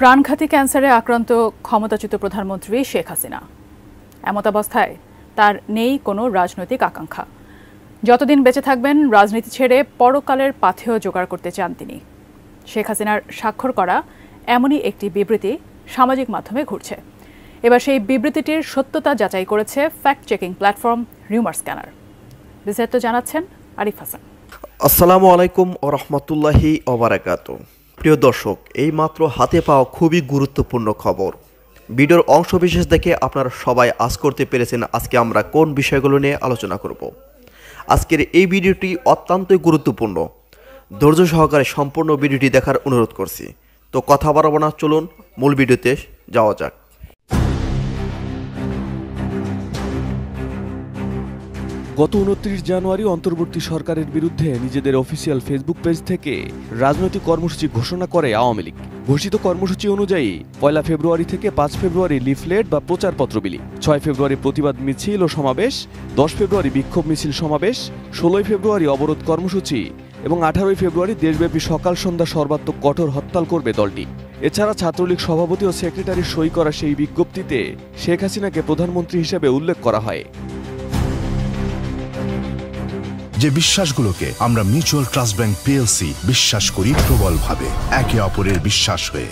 প্রাণঘাতী ক্যান্সারে আক্রান্ত ক্ষমতাচ্যুত প্রধানমন্ত্রী শেখ হাসিনা। এমতাবস্থায় তার নেই কোনো রাজনৈতিক আকাঙ্ক্ষা। যতদিন বেঁচে থাকবেন রাজনীতি ছেড়ে পরকালের পাথেয় জোগাড় করতে চান তিনি। শেখ হাসিনার স্বাক্ষর করা এমনই একটি বিবৃতি সামাজিক মাধ্যমে ঘুরছে। এবার সেই বিবৃতিটির সত্যতা যাচাই করেছে fact checking platform rumour scanner. বিস্তারিত জানাচ্ছেন আরিফ হাসান। আসসালামু আলাইকুম ওয়া রাহমাতুল্লাহি ওয়া বারাকাতুহু। প্রিয় দর্শক, এই মাত্র হাতে পাওয়া খুবই গুরুত্বপূর্ণ খবর। ভিডিওর অংশবিশেষ দেখে আপনারা সবাই আজ করতে পেরেছেন আজকে আমরা কোন বিষয়গুলো নিয়ে আলোচনা করব। আজকের এই ভিডিওটি অত্যন্তই গুরুত্বপূর্ণ। ধৈর্য সহকারে সম্পূর্ণ ভিডিওটি দেখার অনুরোধ করছি। তো কথা বাড়াবো না, চলুন মূল ভিডিওতে যাওয়া যাক। গত ২৯ জানুয়ারি অন্তর্বর্তী সরকারের বিরুদ্ধে নিজেদের অফিসিয়াল ফেসবুক পেজ থেকে রাজনৈতিক কর্মসূচি ঘোষণা করে আওয়ামী লীগ। ঘোষিত কর্মসূচি অনুযায়ী ১ ফেব্রুয়ারি থেকে ৫ ফেব্রুয়ারি লিফলেট বা প্রচারপত্র বিলি, ৬ ফেব্রুয়ারি প্রতিবাদ মিছিল ও সমাবেশ, ১০ ফেব্রুয়ারি বিক্ষোভ মিছিল সমাবেশ, ১৬ ফেব্রুয়ারি অবরোধ কর্মসূচি এবং ১৮ ফেব্রুয়ারি দেশব্যাপী সকাল সন্ধ্যা সর্বাত্মক কঠোর হরতাল করবে দলটি। এছাড়া ছাত্রলীগ সভাপতি ও সেক্রেটারির সই করা সেই বিজ্ঞপ্তিতে শেখ হাসিনাকে প্রধানমন্ত্রী হিসেবে উল্লেখ করা হয়। যে বিশ্বাসগুলোকে আমরা মিউচুয়াল ট্রাস্ট ব্যাংক পিএলসি বিশ্বাস করি প্রবলভাবে, একে অপরের বিশ্বাস হয়ে।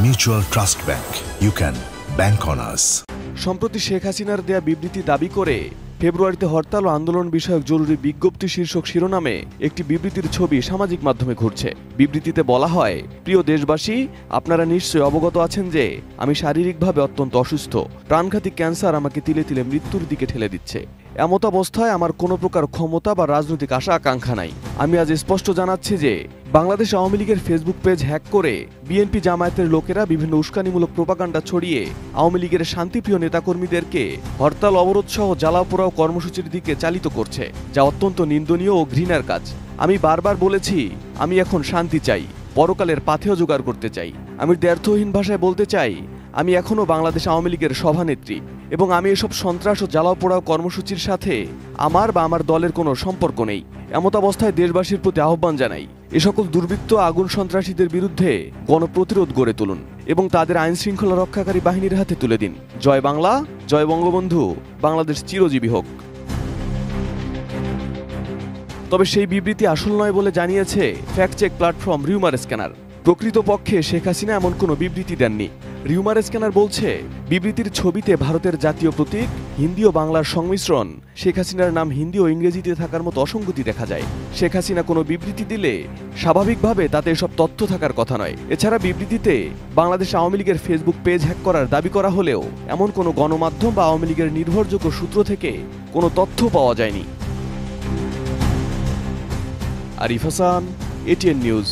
Mutual trust bank, you can bank on us. সম্প্রতি শেখ হাসিনার দেয়া বিবৃতি দাবি করে ফেব্রুয়ারিতে হরতাল ও আন্দোলন বিষয়ক জরুরি বিজ্ঞপ্তি শীর্ষক শিরোনামে একটি বিবৃতির ছবি সামাজিক মাধ্যমে ঘুরছে। বিবৃতিতে বলা হয়, প্রিয় দেশবাসী, আপনারা নিশ্চয়ই অবগত আছেন যে আমি শারীরিকভাবে অত্যন্ত অসুস্থ। প্রাণঘাতী ক্যান্সার আমাকে তিলে তিলে মৃত্যুর দিকে ঠেলে দিচ্ছে। এমতাবস্থায় আমার কোনো প্রকার ক্ষমতা বা রাজনৈতিক আশা আকাঙ্ক্ষা নাই। আমি আজ স্পষ্ট জানাচ্ছি যে বাংলাদেশ আওয়ামী লীগের ফেসবুক পেজ হ্যাক করে বিএনপি জামায়াতের লোকেরা বিভিন্ন উস্কানিমূলক প্রোপাগান্ডা ছড়িয়ে আওয়ামী লীগের শান্তিপ্রিয় নেতাকর্মীদেরকে হরতাল অবরোধ সহ জ্বালাও পোড়াও কর্মসূচির দিকে চালিত করছে, যা অত্যন্ত নিন্দনীয় ও ঘৃণার কাজ। আমি বারবার বলেছি, আমি এখন শান্তি চাই, পরকালের পাথেয় জোগাড় করতে চাই। আমি দ্ব্যর্থহীন ভাষায় বলতে চাই, আমি এখনও বাংলাদেশ আওয়ামী লীগের সভানেত্রী এবং আমি এসব সন্ত্রাস ও জ্বালাও পোড়াও কর্মসূচির সাথে আমার বা আমার দলের কোনো সম্পর্ক নেই। এমতাবস্থায় দেশবাসীর প্রতি আহ্বান জানাই, এ সকল দুর্বৃত্ত আগুন সন্ত্রাসীদের বিরুদ্ধে গণপ্রতিরোধ গড়ে তুলুন এবং তাদের আইন শৃঙ্খলা রক্ষাকারী বাহিনীর হাতে তুলে দিন। জয় বাংলা, জয় বঙ্গবন্ধু, বাংলাদেশ চিরজীবী হোক। তবে সেই বিবৃতি আসল নয় বলে জানিয়েছে fact check platform rumour scanner. প্রকৃতপক্ষে শেখ হাসিনা এমন কোনো বিবৃতি দেননি। রিউমার স্ক্যানার বলছে, বিবৃতির ছবিতে ভারতের জাতীয় প্রতীক, হিন্দি ও বাংলার সংমিশ্রণ, শেখ হাসিনার নাম হিন্দি ও ইংরেজিতে থাকার মতো অসঙ্গতি দেখা যায়। শেখ হাসিনা কোনো বিবৃতি দিলে স্বাভাবিকভাবে তাতে এসব তথ্য থাকার কথা নয়। এছাড়া বিবৃতিতে বাংলাদেশ আওয়ামী লীগের ফেসবুক পেজ হ্যাক করার দাবি করা হলেও এমন কোনো গণমাধ্যম বা আওয়ামী লীগের নির্ভরযোগ্য সূত্র থেকে কোনো তথ্য পাওয়া যায়নি। Arif Hasan, ATN news.